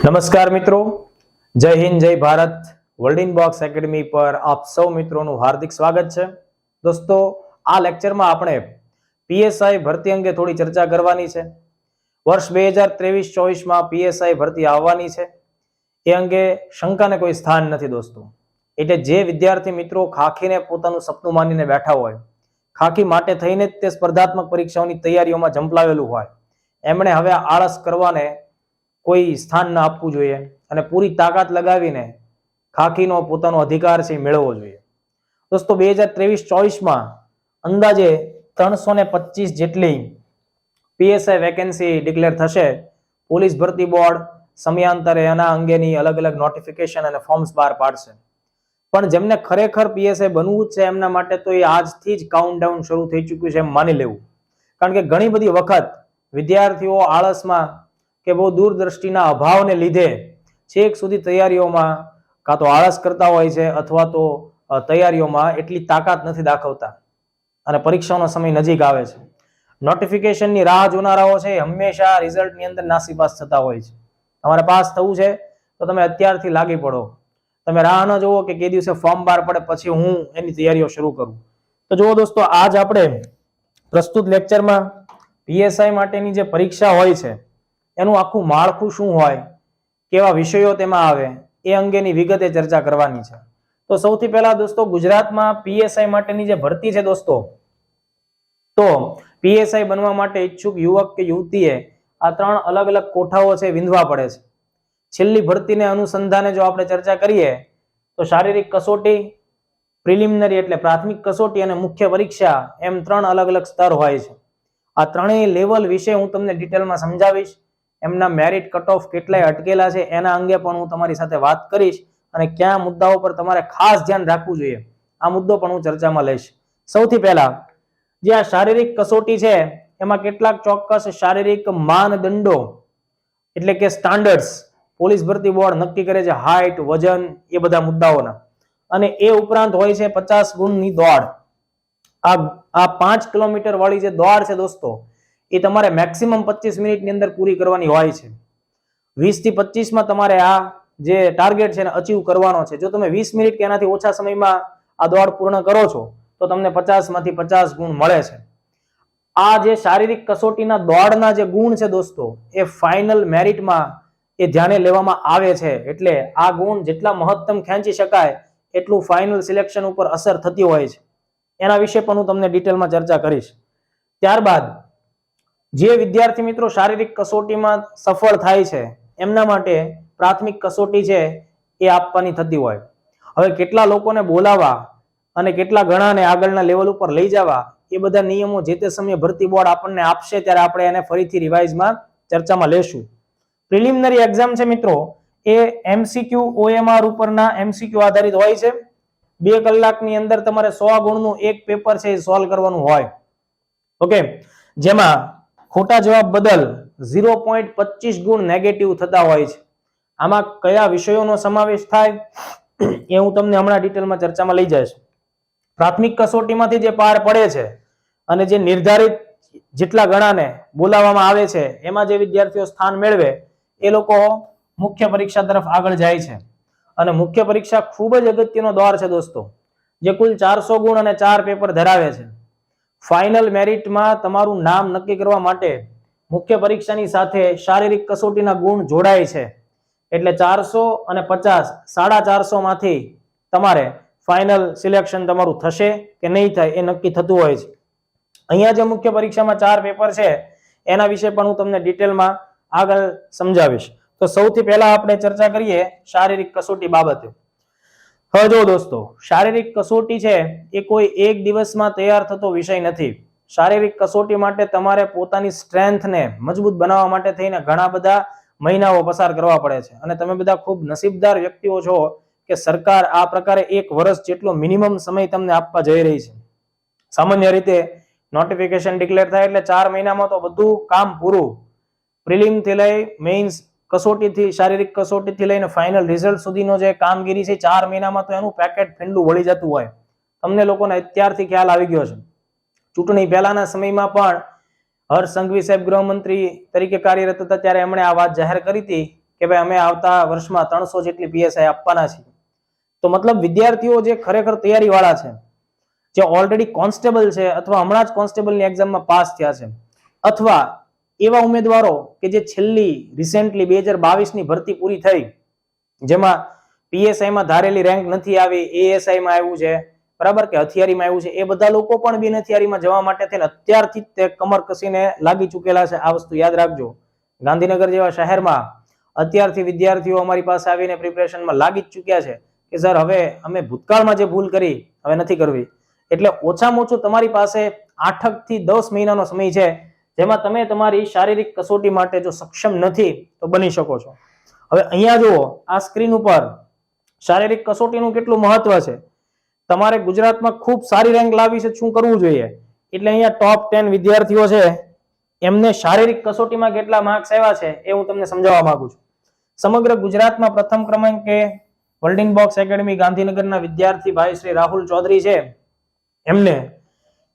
નમસ્કાર મિત્રો, જય હિન્દ, જય Bharat. World in box academy પર આપ સૌ મિત્રોનું હાર્દિક સ્વાગત છે. દોસ્તો, આ લેક્ચરમાં આપણે પીએસઆઈ ભરતી અંગે થોડી ચર્ચા કરવાની છે. વર્ષ 2023-24માં પીએસઆઈ ભરતી આવવાની છે, એ અંગે શંકાને કોઈ સ્થાન નથી દોસ્તો. એટલે જે વિદ્યાર્થી મિત્રો ખાખીને પોતાનું સપનું માનીને બેઠા હોય, ખાખી માટે થઈને જ તે સ્પર્ધાત્મક પરીક્ષાઓની તૈયારીઓમાં ઝંપલાવેલું હોય, એમણે હવે આળસ કરવાને કોઈ સ્થાન ના આપવું જોઈએ અને પૂરી તાકાત લગાવીને ખાખીનો પોતાનો અધિકાર છે મેળવવો જોઈએ. દોસ્તો, 2023-24માં અંદાજે 325 જેટલી પીએસઆઈ વેકેન્સી ડિક્લેર થશે. પોલીસ ભરતી બોર્ડ સમયાંતરે એના અંગેની અલગ અલગ નોટિફિકેશન અને ફોર્મ્સ બહાર પાડશે. પણ જેમને ખરેખર પીએસઆઈ બનવું છે એમના માટે તો એ આજથી જ કાઉન્ટડાઉન શરૂ થઈ ચૂક્યું છે એમ માની લેવું. કારણ કે ઘણી બધી વખત વિદ્યાર્થીઓ આળસમાં કે બહુ દૂરદ્રષ્ટિના અભાવને લીધે છેક સુધી તૈયારીઓમાં કાં તો આળસ કરતા હોય છે અથવા તો તૈયારીઓમાં એટલી તાકાત નથી દાખવતા અને પરીક્ષાનો સમય નજીક આવે છે. નોટિફિકેશનની રાહ જોનારાઓ છે હંમેશા રિઝલ્ટની અંદર નાસીપાસ થતા હોય છે. તમારે પાસ થવું છે તો તમે અત્યારથી લાગી પડો. તમે રાહ ન જોવો કે કે દિવસે ફોર્મ બહાર પડે પછી હું એની તૈયારીઓ શરૂ કરું. તો જુઓ દોસ્તો, આજ આપણે પ્રસ્તુત લેક્ચરમાં પીએસઆઈ માટેની જે પરીક્ષા હોય છે એનું આખું માળખું શું હોય, કેવા વિષયો તેમાં આવે, એ અંગેની વિગતે ચર્ચા કરવાની છે. તો સૌથી પહેલા દોસ્તો, ગુજરાતમાં પીએસઆઈ માટેની જે ભરતી છે દોસ્તો, તો પીએસઆઈ બનવા માટે ઈચ્છુક યુવક કે યુવતીએ આ 3 અલગ અલગ કોઠાઓ છે વિંધવા પડે છે. છેલ્લી ભરતીને અનુસંધાને જો આપણે ચર્ચા કરીએ તો શારીરિક કસોટી, પ્રિલિમિનરી એટલે પ્રાથમિક કસોટી અને મુખ્ય પરીક્ષા એમ 3 અલગ અલગ સ્તર હોય છે. આ ત્રણેય લેવલ વિશે હું તમને ડિટેલમાં સમજાવીશ. એમના મેરિટ કટ ઓફ કેટલાય અટકેલા છે એના અંગે પણ હું તમારી સાથે વાત કરીશ અને કયા મુદ્દાઓ પર તમારે ખાસ ધ્યાન રાખવું જોઈએ આ મુદ્દો પણ હું ચર્ચામાં લઈશ. સૌથી પહેલા, જે આ શારીરિક કસોટી છે એમાં કેટલાક ચોક્કસ શારીરિક માનદંડો એટલે કે સ્ટાન્ડર્ડ્સ પોલીસ ભરતી બોર્ડ નક્કી કરે છે, હાઇટ, વજન, એ બધા મુદ્દાઓના. અને એ ઉપરાંત હોય છે 50 ગુણની દોડ. આ 5 કિલોમીટર વાળી જે દોડ છે દોસ્તો, એ તમારે મેક્સિમમ 25 મિનિટની અંદર પૂરી કરવાની હોય છે. 20 થી 25માં તમારે આ જે ટાર્ગેટ છે એને અચીવ કરવાનો છે. જો તમે 20 મિનિટ કે એનાથી ઓછા સમયમાં આ દોડ પૂર્ણ કરો છો તો તમને 50 માંથી 50 ગુણ મળે છે. આ જે શારીરિક કસોટીના દોડના જે ગુણ છે દોસ્તો, એ ફાઇનલ મેરિટમાં એ ધ્યાને લેવામાં આવે છે. એટલે આ ગુણ જેટલા મહત્તમ ખેંચી શકાય એટલું ફાઇનલ સિલેક્શન ઉપર અસર થતી હોય છે. એના વિશે પણ હું તમને ડિટેલમાં ચર્ચા કરીશ. ત્યારબાદ જે વિદ્યાર્થી મિત્રો શારીરિક કસોટીમાં સફળ થાય છે એમના માટે પ્રાથમિક કસોટી છે એ આપવાની થતી હોય. હવે કેટલા લોકોને બોલાવવા અને કેટલા ગણાને આગળના લેવલ ઉપર લઈ જવા, એ બધા નિયમો જે તે સમયે ભરતી બોર્ડ આપણને આપશે ત્યારે આપણે એને ફરીથી રિવાઇઝમાં ચર્ચામાં લેશું. પ્રિલિમિનરી એક્ઝામ છે મિત્રો, એ એમસીક્યુ ઓએમઆર ઉપરના એમસીક્યુ આધારિત હોય છે. 2 કલાકની અંદર તમારે 100 ગુણનું એક પેપર છે એ સોલ્વ કરવાનું હોય. ઓકે, જેમાં ખોટા જવાબ બદલ 0.25 ગુણ નેગેટિવ થતા હોય છે. આમાં કયા વિષયોનો સમાવેશ થાય એ હું તમને હમણાં ડિટેલમાં ચર્ચામાં લઈ જઈશ. પ્રાથમિક કસોટીમાંથી જે પાર પડે છે અને જે નિર્ધારિત જેટલા ગણાને બોલાવવામાં આવે છે એમાં જે વિદ્યાર્થીઓ સ્થાન મેળવે એ લોકો મુખ્ય પરીક્ષા તરફ આગળ જાય છે. અને મુખ્ય પરીક્ષા ખૂબ જ અગત્યનો દ્વાર છે દોસ્તો, જે કુલ 400 ગુણ અને 4 પેપર ધરાવે છે. ફાઇનલ મેરિટમાં તમારું નામ નક્કી કરવા માટે મુખ્ય પરીક્ષાની સાથે શારીરિક કસોટીના ગુણ જોડાય છે. એટલે 400 અને 50, 450 માંથી તમારે ફાઇનલ સિલેક્શન તમારું થશે કે નહીં થાય એ નક્કી થતું હોય છે. અહીંયા જે મુખ્ય પરીક્ષામાં 4 પેપર છે એના વિશે પણ હું તમને ડિટેલમાં આગળ સમજાવીશ. તો સૌથી પહેલા આપણે ચર્ચા કરીએ શારીરિક કસોટી બાબતે. હવે જો દોસ્તો, શારીરિક કસોટી છે એ કોઈ એક દિવસમાં તૈયાર થતો વિષય નથી. શારીરિક કસોટી માટે તમારે પોતાની સ્ટ્રેન્થને મજબૂત બનાવવા માટે થઈને ઘણા બધા મહિનાઓ પસાર કરવા પડે છે. અને તમે બધા ખૂબ નસીબદાર વ્યક્તિઓ છો કે સરકાર આ પ્રકારે 1 વર્ષ જેટલો મિનિમમ સમય તમને આપવા જઈ રહી છે. સામાન્ય રીતે નોટિફિકેશન ડિક્લેર થાય એટલે 4 મહિનામાં તો બધું કામ પૂરું. પ્રિલિમ થી લઈ મેઇન્સ કસોટીથી, શારીરિક કસોટીથી લઈને ફાઇનલ રિઝલ્ટ સુધીનો જે કામગીરી છે 4 મહિનામાં તો એનું પેકેટ ફેંડલું વળી જતું હોય. તમને લોકોને અત્યારથી ખ્યાલ આવી ગયો છે. ચૂંટણી પહેલાના સમયમાં પણ હર્ષ સંઘવી સાહેબ ગૃહમંત્રી તરીકે કાર્યરત હતા ત્યારે એમણે આ વાત જાહેર કરી હતી કે ભાઈ અમે આવતા વર્ષમાં 300 જેટલી પીએસઆઈ આપવાના છીએ, તો મતલબ વિદ્યાર્થીઓ જે ખરેખર તૈયારી વાળા છે, જે ઓલરેડી કોન્સ્ટેબલ છે અથવા હમણાં જ કોન્સ્ટેબલની એક્ઝામમાં પાસ થયા છે, અથવા એવા ઉમેદવારો કે જે છેલ્લી રિસેન્ટલી 2022 ની ભરતી પૂરી થઈ, જેમાં પીએસઆઈ માં ધારેલી રેન્ક નથી આવી, એએસઆઈ માં આવ્યું છે, બરાબર, કે હથિયારીમાં આવ્યું છે, એ બધા લોકો પણ બિન હથિયારીમાં જવા માટે થઈને અત્યારથી જ તે કમર કસીને લાગી ચૂકેલા છે. આ વસ્તુ યાદ રાખજો. ગાંધીનગર જેવા શહેરમાં અત્યારથી વિદ્યાર્થીઓ અમારી પાસે આવીને પ્રિપેરેશનમાં લાગી જ ચૂક્યા છે કે સર હવે અમે ભૂતકાળમાં જે ભૂલ કરી હવે નથી કરવી. એટલે ઓછામાં ઓછું તમારી પાસે 8 થી 10 મહિનાનો સમય છે, જેમાં તમે તમારી શારીરિક કસોટી માટે જો સક્ષમ નથી તો બની શકો છો. હવે અહીંયા જુઓ, આ સ્ક્રીન ઉપર શારીરિક કસોટીનું કેટલું મહત્વ છે. તમારે ગુજરાતમાં ખૂબ સારી રેન્ક લાવી છે, શું કરવું જોઈએ? એટલે અહીંયા ટોપ 10 વિદ્યાર્થીઓ છે, એમને શારીરિક કસોટીમાં કેટલા માર્ક્સ આવ્યા છે એ હું તમને સમજાવવા માંગુ છું. સમગ્ર ગુજરાતમાં પ્રથમ ક્રમાંકે વર્લ્ડિંગ બોક્સ એકેડમી ગાંધીનગરના વિદ્યાર્થી ભાઈ શ્રી રાહુલ ચૌધરી છે, એમને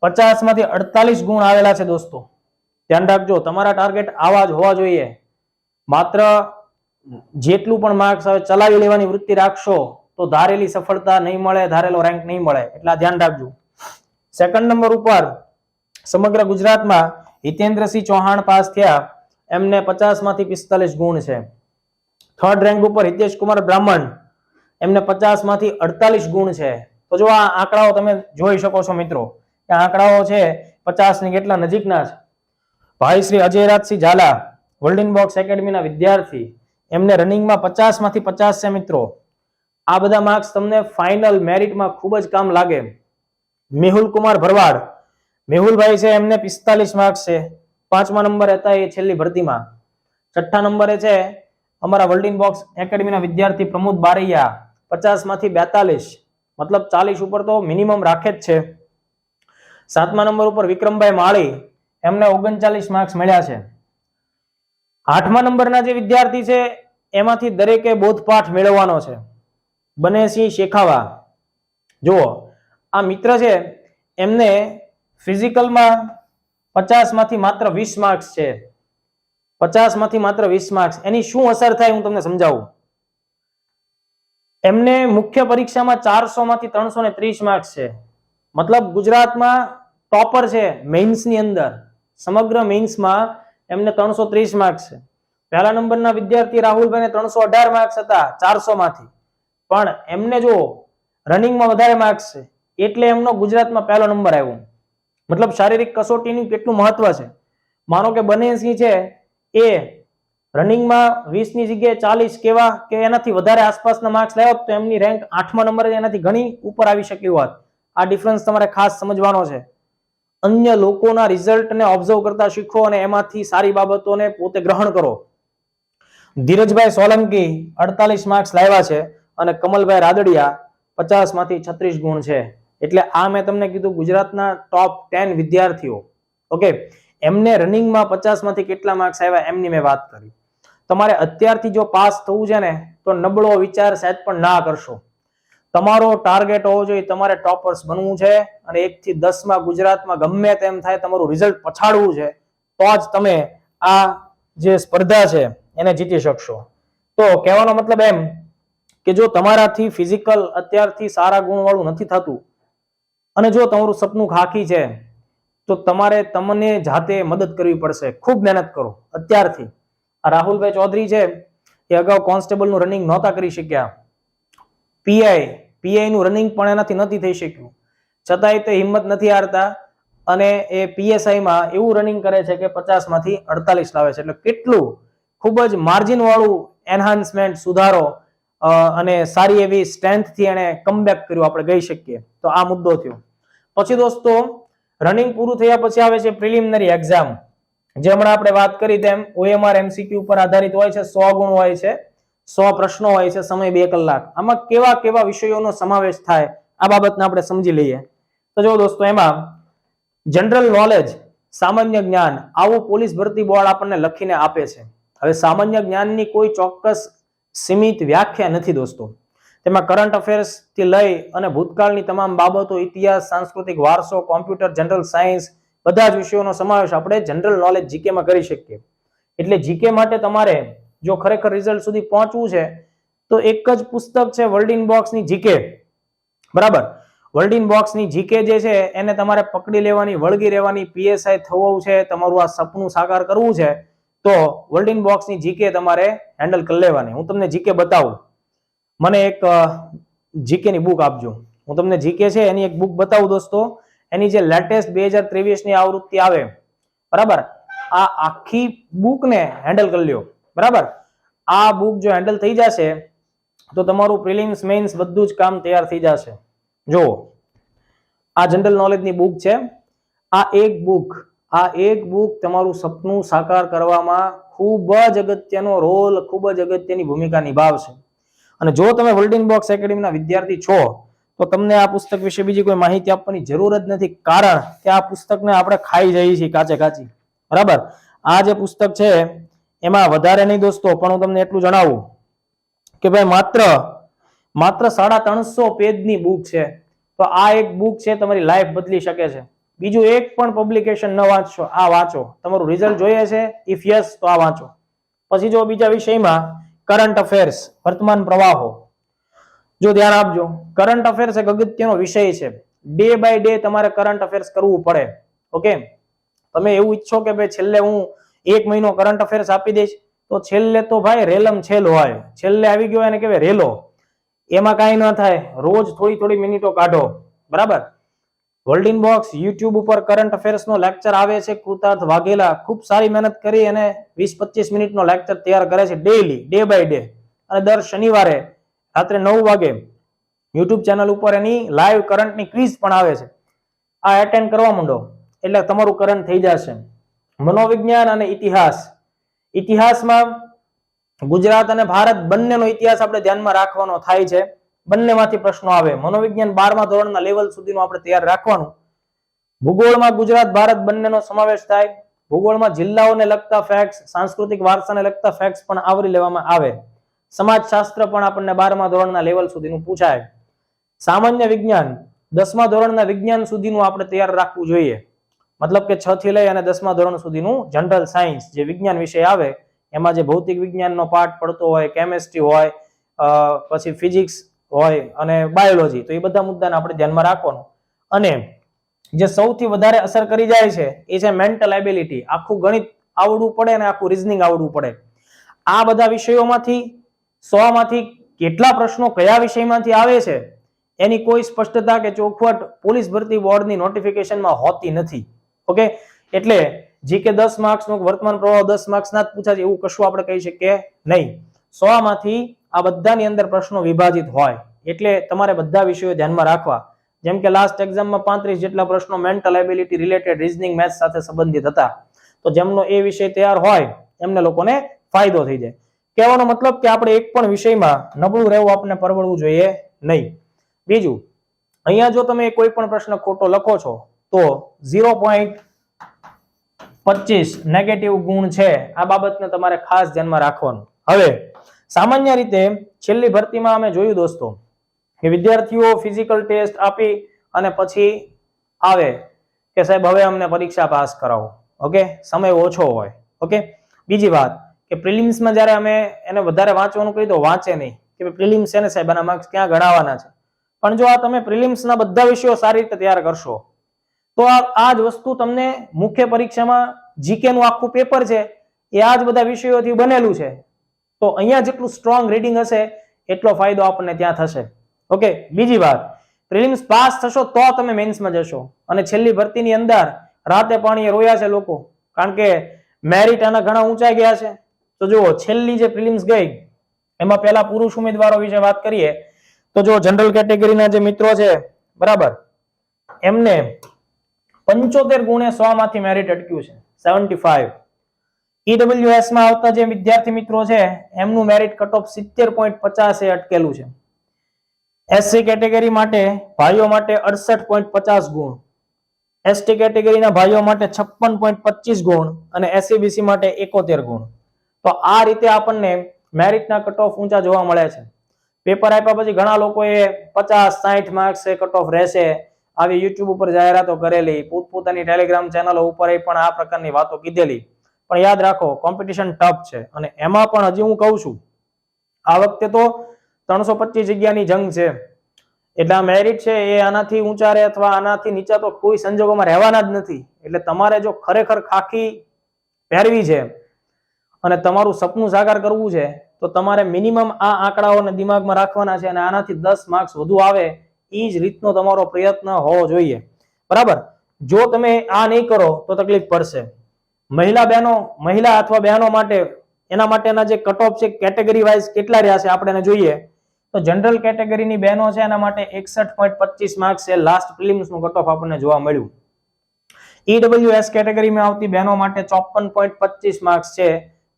50 માંથી 48 ગુણ આવેલા છે. દોસ્તો ધ્યાન રાખજો, તમારા ટાર્ગેટ આવા જ હોવા જોઈએ. માત્ર જેટલું પણ માર્ક્સ આવે ચલાવી લેવાની વૃત્તિ રાખશો તો ધારેલી સફળતા નહીં મળે, ધારેલો રેન્ક નહીં મળે, એટલે ધ્યાન રાખજો. સેકન્ડ નંબર ઉપર સમગ્ર ગુજરાતમાં હિતેન્દ્રસિંહ ચૌહાણ પાસ થયા, એમને 50 માંથી 45 ગુણ છે. થર્ડ રેન્ક ઉપર હિતેશ કુમાર બ્રાહ્મણ, એમને 50 માંથી 48 ગુણ છે. તો જો આ આંકડાઓ તમે જોઈ શકો છો મિત્રો, આ આંકડાઓ છે 50 ની કેટલા નજીકના છે. ભાઈ શ્રી અજયરાજસિંહ ઝાલા વર્લ્ડિંગ બોક્સ એકેડમીના વિદ્યાર્થી, એમને રનિંગમાં 50 માંથી 50 છે મિત્રો. આ બધા માર્ક્સ તમને ફાઇનલ મેરિટમાં ખૂબ જ કામ લાગે. મેહુલ કુમાર ભરવાડ, મેહુલભાઈ છે, એમને 45 માર્ક્સ છે, 5મા નંબરે હતા એ છેલ્લી ભરતીમાં. 6ઠ્ઠા નંબરે છે અમારા વર્લ્ડિંગ બોક્સ એકેડમીના વિદ્યાર્થી પ્રમોદ બારૈયા, 50 માંથી 42, મતલબ 40 ઉપર તો મિનિમમ રાખે જ છે. 7મા નંબર ઉપર વિક્રમભાઈ માળી, એમને 39 માર્ક્સ મળ્યા છે. 8મા નંબરના જે વિદ્યાર્થી છે એમાંથી દરેકે બોધપાઠ મેળવવાનો છે. બનેસિંહ શેખાવા, જુઓ આ મિત્ર છે, એમને ફિઝિકલમાં 50 માંથી માત્ર 20 માર્ક્સ છે. 50 માંથી માત્ર 20 માર્ક્સ. એની શું અસર થાય હું તમને સમજાવું. એમને મુખ્ય પરીક્ષામાં 400 માંથી 330 માર્ક્સ છે, મતલબ ગુજરાતમાં ટોપર છે મેઇન્સની અંદર. સમગ્ર મેઇન્સમાં એમને 330 માર્ક્સ છે. પહેલા નંબરના વિદ્યાર્થી રાહુલભાઈને 318 માર્ક્સ હતા 400 માંથી, પણ એમને જો રનિંગમાં વધારે માર્ક્સ છે એટલે એમનો ગુજરાતમાં પહેલો નંબર આવ્યો. મતલબ શારીરિક કસોટીનું કેટલું મહત્વ છે. માનો કે બનેસિંહ છે એ રનિંગમાં 20 ની જગ્યાએ 40 કેવા કે એનાથી વધારે આસપાસના માર્ક્સ લાવ્યો તો એમની રેન્ક 8મા નંબરે એનાથી ઘણી ઉપર આવી શકી હોત. આ ડિફરન્સ તમારે ખાસ સમજવાનો છે. અન્ય લોકોના રિઝલ્ટને ઓબ્ઝર્વ કરતા શીખો અને એમાંથી સારી બાબતોને પોતે ગ્રહણ કરો. ધીરજભાઈ સોલંકી 48 માર્ક્સ લાવ્યા છે અને કમલભાઈ રાદડિયા 50 માંથી 36 ગુણ છે. એટલે આ મેં તમને કીધું ગુજરાતના ટોપ 10 વિદ્યાર્થીઓ, ઓકે, એમને રનિંગમાં 50 માંથી કેટલા માર્ક્સ આવ્યા એમની મેં વાત કરી. તમારે અત્યારથી જો પાસ થવું છે ને તો નબળો વિચાર સહેજ પણ ના કરશો. તમારો ટાર્ગેટ હોવો જોઈએ તમારે ટોપર્સ બનવું છે અને 1 થી 10 માં ગુજરાતમાં ગમે તેમ થાય તમારું રિઝલ્ટ પછાડવું છે તો જ તમે આ જે સ્પર્ધા છે એને જીતી શકશો. તો કહેવાનો મતલબ એમ કે જો તમારાથી ફિઝિકલ અત્યારથી સારા ગુણ વાળું નથી થતું અને જો તમારું સપનું ખાખી છે તો તમારે તમને જાતે મદદ કરવી પડશે. ખૂબ મહેનત કરો અત્યારથી. આ રાહુલભાઈ ચૌધરી છે એ અગાઉ કોન્સ્ટેબલનું રનિંગ નહોતા કરી શક્યા. પીઆઈ નું રનિંગ પણ એનાથી નથી થઈ શક્યું, છતાંય તે હિંમત નથી હારતા અને એ પીએસઆઈ માં એવું રનિંગ કરે છે કે 50 માંથી 48 લાવે છે. એટલે કેટલું ખૂબ જ માર્જિન વાળું એન્હાન્સમેન્ટ, સુધારો અને સારી એવી સ્ટ્રેન્થ થી એને કમબેક કર્યું આપણે કહી શકીએ. તો આ મુદ્દો થયો. પછી દોસ્તો રનિંગ પૂરું થયા પછી આવે છે પ્રિલિમિનરી એક્ઝામ. જે હમણાં આપણે વાત કરી તેમ OMR MCQ ઉપર આધારિત હોય છે, 100 ગુણ હોય છે, 100 પ્રશ્નો હોય છે, સમય 2 કલાક. આમાં કેવા કેવા વિષયોનો સમાવેશ થાય આ બાબતને આપણે સમજી લઈએ. તો જો દોસ્તો એમાં જનરલ નોલેજ, સામાન્ય જ્ઞાન, આવું પોલીસ ભરતી બોર્ડ આપણને લખીને આપે છે. હવે સામાન્ય જ્ઞાનની કોઈ ચોક્કસ સીમિત વ્યાખ્યા નથી દોસ્તો. તેમાં કરંટ અફેર્સ થી લઈ અને ભૂતકાળની તમામ બાબતો, ઇતિહાસ, સાંસ્કૃતિક વારસો, કોમ્પ્યુટર, જનરલ સાયન્સ, બધા જ વિષયોનો સમાવેશ આપણે જનરલ નોલેજ જીકે માં કરી શકીએ. એટલે જીકે માટે તમારે જો ખરેખર રિઝલ્ટ સુધી પહોંચવું છે તો એક જ પુસ્તક છે વર્લ્ડ ઇન બોક્સની જીકે, બરાબર. વર્લ્ડ ઇન બોક્સની જીકે જે છે એને તમારે પકડી લેવાની, વળગી રહેવાની. પીએસઆઈ થવું છે, તમારું આ સપનું સાકાર કરવું છે, તો વર્લ્ડ ઇન બોક્સની જીકે તમારે હેન્ડલ કરી લેવાની. હું તમને જીકે બતાવું. મને એક જીકે ની બુક આપજો. હું તમને જીકે છે એની એક બુક બતાવું દોસ્તો. એની જે લેટેસ્ટ 2023 ની આવૃત્તિ આવે, બરાબર, આ આખી બુક ને હેન્ડલ કરી લ્યો, બરાબર. આ બુક જો હેન્ડલ થઈ જશે તો તમારું પ્રિલિમ્સ મેઇન્સ બધું જ કામ તૈયાર થઈ જશે. જો આ જનરલ નોલેજની બુક છે. આ એક બુક તમારું સપનું સાકાર કરવામાં ખૂબ જ અગત્યનો રોલ, ખૂબ જ અગત્યની ભૂમિકા નિભાવશે. અને જો તમે વર્લ્ડ ઇન બોક્સ એકેડેમીના વિદ્યાર્થી છો તો તમને આ પુસ્તક વિશે બીજી કોઈ માહિતી આપવાની જરૂર જ નથી, કારણ કે આ પુસ્તકને આપણે ખાઈ જઈએ છીએ કાચે કાચી, બરાબર. આ જે પુસ્તક છે એમાં વધારે નહીં દોસ્તો, પણ હું તમને એટલું જણાવું કે ભાઈ માત્ર 350 પેજની બુક છે. તો આ એક બુક છે, તમારી લાઈફ બદલી શકે છે. બીજું એક પણ પબ્લિકેશન ન વાંચશો, આ વાંચો. તમારું રિઝલ્ટ જોઈએ છે? ઇફ યસ તો આ વાંચો. પછી જો બીજા વિષયમાં કરંટ અફેર્સ, વર્તમાન પ્રવાહો, જો ધ્યાન આપજો. કરંટ અફેર્સ એક અગત્યનો વિષય છે. ડે બાય ડે તમારે કરંટ અફેર્સ કરવું પડે. ઓકે, તમે એવું ઈચ્છો કે ભાઈ છેલ્લે હું 1 મહિનો કરંટ અફેર્સ આપી દઈશ, તો છેલ્લે તો ભાઈ રેલમ છેલ હોય, છેલ્લે આવી ગયો એને કહેવાય રેલો. એમાં કાંઈ ન થાય, રોજ થોડી મિનિટો કાઢો, બરાબર. વર્લ્ડ ઇન બોક્સ યુટ્યુબ ઉપર કરંટ અફેર્સ નો લેક્ચર આવે છે. કૃતાર્થ વાઘેલા ખૂબ સારી મહેનત કરી અને 20-25 મિનિટનો લેક્ચર તૈયાર કરે છે ડેઈલી, ડે બાય ડે. અને દર શનિવારે રાત્રે 9 વાગે યુટ્યુબ ચેનલ ઉપર એની લાઈવ કરંટની ક્વિઝ પણ આવે છે. આ એટેન્ડ કરવા માંડો એટલે તમારું કરંટ થઈ જશે. મનોવિજ્ઞાન અને ઇતિહાસ. ઇતિહાસમાં ગુજરાત અને ભારત બંનેનો ઇતિહાસ આપણે ધ્યાનમાં રાખવાનો થાય છે. બંનેમાંથી પ્રશ્નો આવે. મનોવિજ્ઞાન 12મા ધોરણના લેવલ સુધીનું આપણે તૈયાર રાખવાનું. ભૂગોળમાં ગુજરાત ભારત બંનેનો સમાવેશ થાય. ભૂગોળમાં જિલ્લાઓને લગતા ફેક્ટ્સ, સાંસ્કૃતિક વારસાને લગતા ફેક્ટ્સ પણ આવરી લેવામાં આવે. સમાજશાસ્ત્ર પણ આપણને 12મા ધોરણના લેવલ સુધીનું પૂછાય. સામાન્ય વિજ્ઞાન 10મા ધોરણના વિજ્ઞાન સુધીનું આપણે તૈયાર રાખવું જોઈએ. મતલબ કે 6 થી લઈ અને 10મા ધોરણ સુધીનું જનરલ સાયન્સ જે વિજ્ઞાન વિષય આવે, એમાં જે ભૌતિક વિજ્ઞાનનો પાઠ પડતો હોય, કેમેસ્ટ્રી હોય, પછી ફિઝિક્સ હોય અને બાયોલોજી, તો એ બધા મુદ્દાને આપણે ધ્યાનમાં રાખવાનું. અને જે સૌથી વધારે અસર કરી જાય છે એ છે મેન્ટલ એબિલિટી. આખું ગણિત આવડવું પડે અને આખું રીઝનિંગ આવડવું પડે. આ બધા વિષયોમાંથી 100 માંથી કેટલા પ્રશ્નો કયા વિષયમાંથી આવે છે એની કોઈ સ્પષ્ટતા કે ચોખવટ પોલીસ ભરતી બોર્ડની નોટિફિકેશનમાં હોતી નથી. ઓકે, એટલે જીકે 10 માર્ક્સનો, વર્તમાન પ્રવાહ 10 માર્ક્સના જ પૂછાય એવું કશું આપણે કહી શકીએ નહીં. 100 માંથી આ બધાની અંદર પ્રશ્નો વિભાજિત હોય, એટલે તમારે બધા વિષયો ધ્યાનમાં રાખવા. જેમ કે લાસ્ટ એક્ઝામમાં 35 જેટલા પ્રશ્નો mental ability related reasoning maths સાથે સંબંધિત હતા. તો જેમનો એ વિષય તૈયાર હોય એમને લોકોને ફાયદો થઈ જાય. કહેવાનો મતલબ કે આપણે એક પણ વિષયમાં નબળું રહેવું આપણે પરવડવું જોઈએ નહીં. બીજું, અહીંયા જો તમે કોઈ પણ પ્રશ્ન ખોટો લખો છો તો 0.25 નેગેટિવ ગુણ છે. આ બાબતને તમારે ખાસ ધ્યાનમાં રાખવાનું. હવે સામાન્ય રીતે છેલ્લી ભરતીમાં અમે જોયું દોસ્તો કે વિદ્યાર્થીઓ ફિઝિકલ ટેસ્ટ આપી અને પછી આવે કે સાહેબ હવે અમને પરીક્ષા પાસ કરાવો. ઓકે, સમય ઓછો હોય. ઓકે, બીજી વાત કે પ્રિલિમ્સમાં જ્યારે અમે એને વધારે વાંચવાનું કહી તો વાંચે નહીં કે પ્રિલિમ્સ છે ને સાહેબ આના માર્ક્સ ક્યાં ગણાવવાના છે. પણ જો આ તમે પ્રિલિમ્સના બધા વિષયો સારી રીતે તૈયાર કરશો તો આ જ વસ્તુ તમને મુખ્ય પરીક્ષામાં જીકે નું આખું પેપર છે એ આ જ બધા વિષયોથી બનેલું છે. તો અહીંયા જેટલું સ્ટ્રોંગ રીડિંગ હશે એટલો ફાયદો આપણને ત્યાં થશે. ઓકે, બીજી વાત, પ્રિલિમ્સ પાસ થશો તો તમે મેન્સમાં જશો. અને છેલ્લી ભરતીની અંદર રાતે પાણીએ રોયા છે લોકો, કારણ કે મેરિટ આના ઘણા ઊંચાઈ ગયા છે. તો જુઓ, છેલ્લી જે પ્રિલિમ્સ ગઈ એમાં પહેલા પુરુષ ઉમેદવારો વિશે વાત કરીએ તો જો જનરલ કેટેગરીના જે મિત્રો છે, બરાબર, એમને 75 ગુણે 100 માંથી મેરિટ અટક્યું છે, 75. ઈડબ્લ્યુએસ માં આવતા જે વિદ્યાર્થી મિત્રો છે એમનું મેરિટ કટ ઓફ 70.50 એ અટકેલું છે. એસસી કેટેગરી માટે ભાઈઓ માટે 68.50 ગુણ, એસટી કેટેગરીના ભાઈઓ માટે 56.25 ગુણ અને એસસીબીસી માટે 71 ગુણ. તો આ રીતે આપણને મેરિટના કટ ઓફ ઊંચા જોવા મળે છે. પેપર આપ્યા પછી ઘણા લોકોએ 50-60 માર્ક્સ કટ ઓફ રહેશે આવી યુટ્યુબ ઉપર જાહેરાતો કરેલી, પોતપોતાની ટેલિગ્રામ ચેનલો ઉપર પણ આ પ્રકારની વાતો કીધેલી. પણ યાદ રાખો કોમ્પિટિશન ટફ છે અને એમાં પણ હજી હું કહું છું આ વખતે તો 325 જગ્યાની જંગ છે એટલે આ મેરિટ છે એ આનાથી ઊંચા રહે અથવા આનાથી નીચા તો કોઈ સંજોગોમાં રહેવાના જ નથી. એટલે તમારે જો ખરેખર ખાખી પહેરવી છે અને તમારું સપનું સાકાર કરવું છે તો તમારે મિનિમમ આ આંકડાઓને દિમાગમાં રાખવાના છે અને આનાથી 10 માર્ક્સ વધુ આવે એ જ રીતનો તમારો પ્રયત્ન હોવો જોઈએ. બરાબર, જો તમે આ નહીં કરો તો તકલીફ પડશે. મહિલા અથવા બહેનો માટે એના માટેના જે કટ ઓફ છે કેટેગરી વાઇઝ કેટલા રહ્યા છે આપણે જોઈએ તો જનરલ કેટેગરીની બહેનો છે એના માટે 61.25 માર્ક્સ છે. લાસ્ટ પ્રિલિમ્સ નું કટ ઓફ આપણને જોવા મળ્યું. ઈડબ્લ્યુએસ કેટેગરીમાં આવતી બહેનો માટે 54.25 માર્ક્સ છે,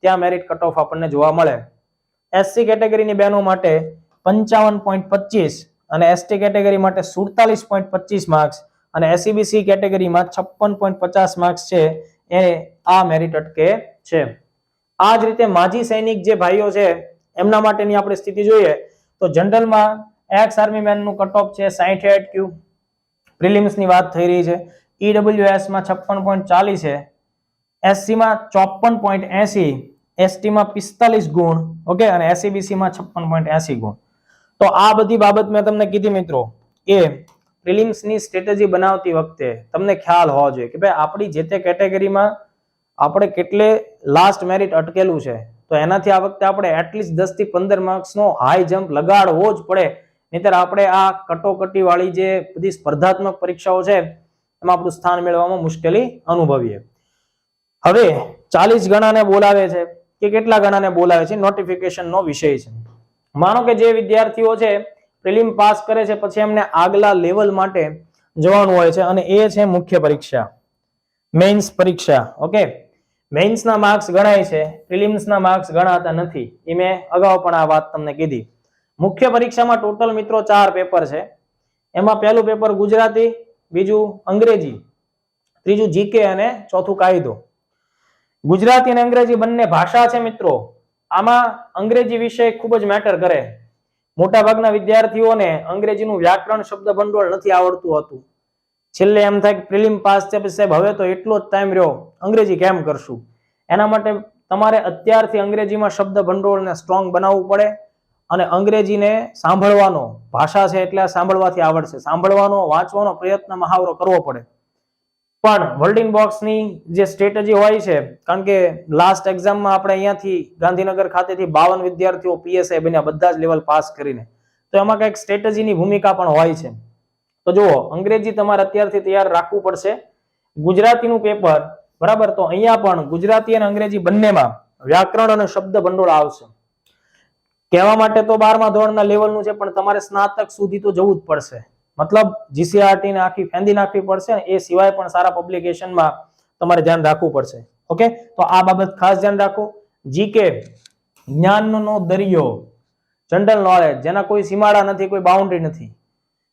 ત્યાં મેરિટ કટ ઓફ આપણને જોવા મળે. એસસી કેટેગરીની બહેનો માટે 55.25 અને એસટી કેટેગરી માટે 47.25 માર્ક્સ અને એસસીબીસી કેટેગરીમાં 56.50 માર્ક્સ છે એ આ મેરિટ અટકે છે. આ જ રીતે માજી સૈનિક જે ભાઈઓ છે એમના માટેની આપણે સ્થિતિ જોઈએ તો જનરલમાં એક્સ આર્મી મેન નું કટ ઓફ છે 68 ક્યુ, પ્રિલિમ્સ ની વાત થઈ રહી છે. ઈડબ્લ્યુએસ માં 56.40 છે, એસસી માં 54.80, એસટી માં 45 ગુણ, ઓકે, અને એસસીબીસી માં 56.80 ગુણ. તો આ બધી બાબત મેં તમને કીધી મિત્રો એ પ્રિલિમ્સ ની સ્ટ્રેટેજી બનાવતી વખતે તમને ખ્યાલ હોવો જોઈએ કે ભાઈ આપણી જે તે કેટેગરીમાં આપણે કેટલે લાસ્ટ મેરિટ અટકેલું છે તો એનાથી આ વખતે આપણે એટલીસ્ટ 10 થી 15 માર્ક્સનો હાઈ જમ્પ લગાડવો જ પડે, નહીતર આપણે આ કટોકટી વાળી જે બધી સ્પર્ધાત્મક પરીક્ષાઓ છે એમાં આપણું સ્થાન મેળવવામાં મુશ્કેલી અનુભવીએ. હવે 40 ગણાને બોલાવે છે કે કેટલા ગણાને બોલાવે છે નોટિફિકેશન નો વિષય છે. માનો કે જે વિદ્યાર્થીઓ છે પ્રિલિમ પાસ કરે છે પછી એમને આગલા લેવલ માટે જવાનું હોય છે અને એ છે મુખ્ય પરીક્ષા, મેઇન્સ પરીક્ષા. ઓકે, મેઇન્સ ના માર્ક્સ ગણાય છે, પ્રિલિમ્સ ના માર્ક્સ ગણાતા નથી. એ મેં અગાઉ પણ આ વાત તમને કીધી. મુખ્ય પરીક્ષામાં ટોટલ મિત્રો 4 પેપર છે. એમાં પહેલું પેપર ગુજરાતી, બીજું અંગ્રેજી, ત્રીજું જીકે અને ચોથું કાયદો. ગુજરાતી અને અંગ્રેજી બંને ભાષા છે મિત્રો. આમાં અંગ્રેજી વિષય ખૂબ જ મેટર કરે. મોટા ભાગના વિદ્યાર્થીઓને અંગ્રેજીનું વ્યાકરણ શબ્દ ભંડોળ નથી આવડતું હતું. છેલ્લે એમ થાય કે પ્રિલિમ પાસ છે પછી સાહેબ હવે તો એટલો જ ટાઈમ રહ્યો અંગ્રેજી કેમ કરશું. એના માટે તમારે અત્યારથી અંગ્રેજીમાં શબ્દ ભંડોળને સ્ટ્રોંગ બનાવવું પડે અને અંગ્રેજીને સાંભળવાનો, ભાષા છે એટલે સાંભળવાથી આવડશે, સાંભળવાનો વાંચવાનો પ્રયત્ન મહાવરો કરવો પડે. પણ વર્લ્ડિંગ બોક્સની જે સ્ટ્રેટેજી હોય છે, કારણ કે લાસ્ટ એક્ઝામમાં આપણે અહીંયાથી ગાંધીનગર ખાતેથી 52 વિદ્યાર્થીઓ પીએસઆઈ બન્યા બધા જ લેવલ પાસ કરીને, તો એમાં કંઈક સ્ટ્રેટેજીની ભૂમિકા પણ હોય છે. તો જુઓ અંગ્રેજી તમારે અત્યારથી તૈયાર રાખવું પડશે. ગુજરાતીનું પેપર બરાબર, તો અહીંયા પણ ગુજરાતી અને અંગ્રેજી બંનેમાં વ્યાકરણ અને શબ્દ ભંડોળ આવશે. કહેવા માટે તો 12મા ધોરણના લેવલનું છે પણ તમારે સ્નાતક સુધી તો જવું જ પડશે. મતલબ જીસીઆરટી ને આખી ફેંદી નાખવી પડશે ને એ સિવાય પણ સારા પબ્લિકેશનમાં તમારે ધ્યાન રાખવું પડશે. ઓકે, તો આ બાબત ખાસ ધ્યાન રાખો. જીકે જ્ઞાનનો દરિયો, જનરલ નોલેજ જેના કોઈ સીમાડા નથી, કોઈ બાઉન્ડ્રી નથી.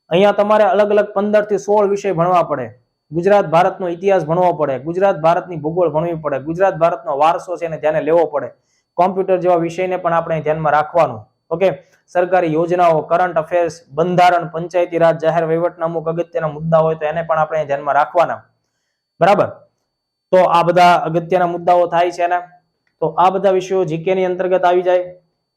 અહીંયા તમારે અલગ અલગ 15 થી 16 વિષય ભણવા પડે. ગુજરાત ભારતનો ઇતિહાસ ભણવો પડે, ગુજરાત ભારતની ભૂગોળ ભણવી પડે, ગુજરાત ભારતનો વારસો છે એને ધ્યાને લેવો પડે. કોમ્પ્યુટર જેવા વિષયને પણ આપણે ધ્યાનમાં રાખવાનું. ઓકે, સરકારી યોજનાઓ, કરંટ અફેર્સ, બંધારણ, પંચાયતી રાજ, જાહેર વહીવટના અમુક અગત્યના મુદ્દા હોય તો એને પણ આપણે ધ્યાનમાં રાખવાના. બરાબર, તો આ બધા અગત્યના મુદ્દાઓ થાય છે ને, તો આ બધા વિષયો જીકે ની અંતર્ગત આવી જાય.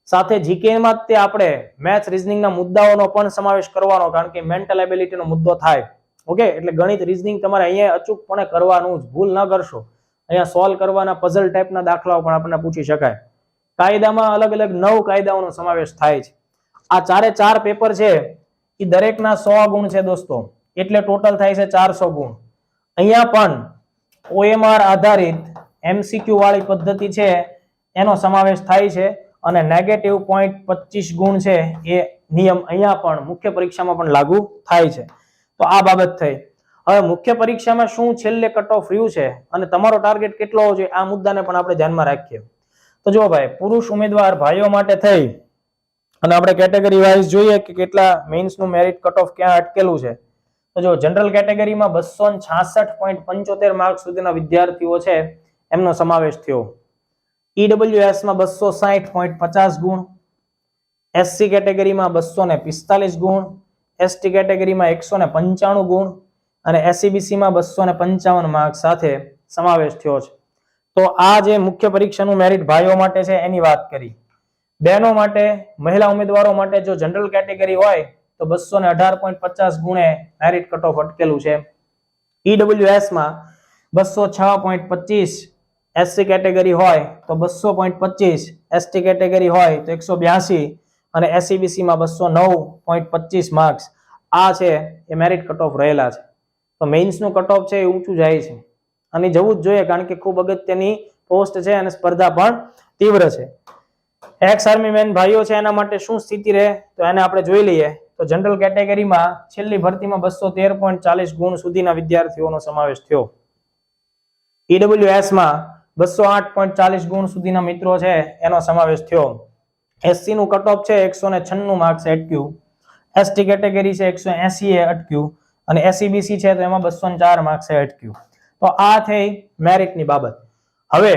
સાથે જીકે માં તે આપણે મેથ્સ રીઝનિંગના મુદ્દાઓનો પણ સમાવેશ કરવાનો, કારણ કે મેન્ટલ એબિલિટીનો મુદ્દો થાય. ઓકે, એટલે ગણિત રીઝનિંગ તમારે અહીંયા અચૂકપણે કરવાનું જ, ભૂલ ન કરશો. અહીંયા સોલ્વ કરવાના પઝલ ટાઈપના દાખલાઓ પણ આપણને પૂછી શકાય. કાયદામાં અલગ અલગ 9 કાયદાઓનો સમાવેશ થાય છે. આ 4 પેપર છે એ દરેકના 100 ગુણ છે દોસ્તો, એટલે ટોટલ થાય છે 400 ગુણ. અહીંયા પણ OMR આધારિત MCQ વાળી પદ્ધતિ છે એનો સમાવેશ થાય છે અને નેગેટિવ પોઈન્ટ 25 ગુણ છે એ નિયમ અહીંયા પણ મુખ્ય પરીક્ષામાં પણ લાગુ થાય છે. તો આ બાબત થઈ. હવે મુખ્ય પરીક્ષામાં શું છેલ્લે કટ ઓફ રહ્યું છે અને તમારો ટાર્ગેટ કેટલો હોવો જોઈએ આ મુદ્દાને પણ આપણે ધ્યાનમાં રાખીએ. તો જો ભાઈ, પુરુષ ઉમેદવાર ભાઈઓ માટે થઈ અને આપણે કેટેગરી વાઇઝ જોઈએ કે કેટલા મેઇન્સ નું મેરિટ કટ ઓફ ક્યાં અટકેલું છે. તો જો જનરલ કેટેગરીમાં 266.75 માર્ક સુધીના વિદ્યાર્થીઓ છે એમનો સમાવેશ થયો. ઈડબ્લ્યુએસ માં 260.50 ગુણ, એસસી કેટેગરીમાં 245 ગુણ, એસટી કેટેગરીમાં 195 ગુણ અને એસસીબીસી માં 255 માર્ક સાથે સમાવેશ થયો છે. તો આ જે મુખ્ય પરીક્ષાનું મેરિટ ભાઈઓ માટે છે એની વાત કરી. બહેનો માટે, મહિલા ઉમેદવારો માટે જો જનરલ કેટેગરી હોય તો 218.50 ગુણે મેરિટ કટ ઓફ અટકેલું છે. ઈડબ્લ્યુએસ માં 206.25, એસસી કેટેગરી હોય તો 200.25, એસટી કેટેગરી હોય તો 182 અને એસસીબીસી માં 209.25 માર્ક્સ આ છે એ મેરિટ કટ ઓફ રહેલા છે. તો મેઇન્સ નું કટ ઓફ છે એ ઊંચું જાય છે અને જવું જ જોઈએ, કારણ કે ખૂબ અગત્યની પોસ્ટ છે અને સ્પર્ધા પણ તીવ્ર છે. એક્સ આર્મી મેન ભાઈઓ છે એના માટે શું સ્થિતિ રહે તો એને આપણે જોઈ લઈએ. તો જનરલ કેટેગરીમાં છેલ્લી ભરતીમાં 213.40 ગુણ સુધીના વિદ્યાર્થીઓનો સમાવેશ થયો. ઈડબ્લ્યુએસ માં 208.40 ગુણ સુધીના મિત્રો છે એનો સમાવેશ થયો. એસસી નું કટ ઓફ છે 196 માર્ક્સ અટક્યું. એસટી કેટેગરી છે 180 એ અટક્યું અને એસસીબીસી છે તો એમાં 204 માર્ક્સ અટક્યું. તો આ થઈ મેરિટની બાબત. હવે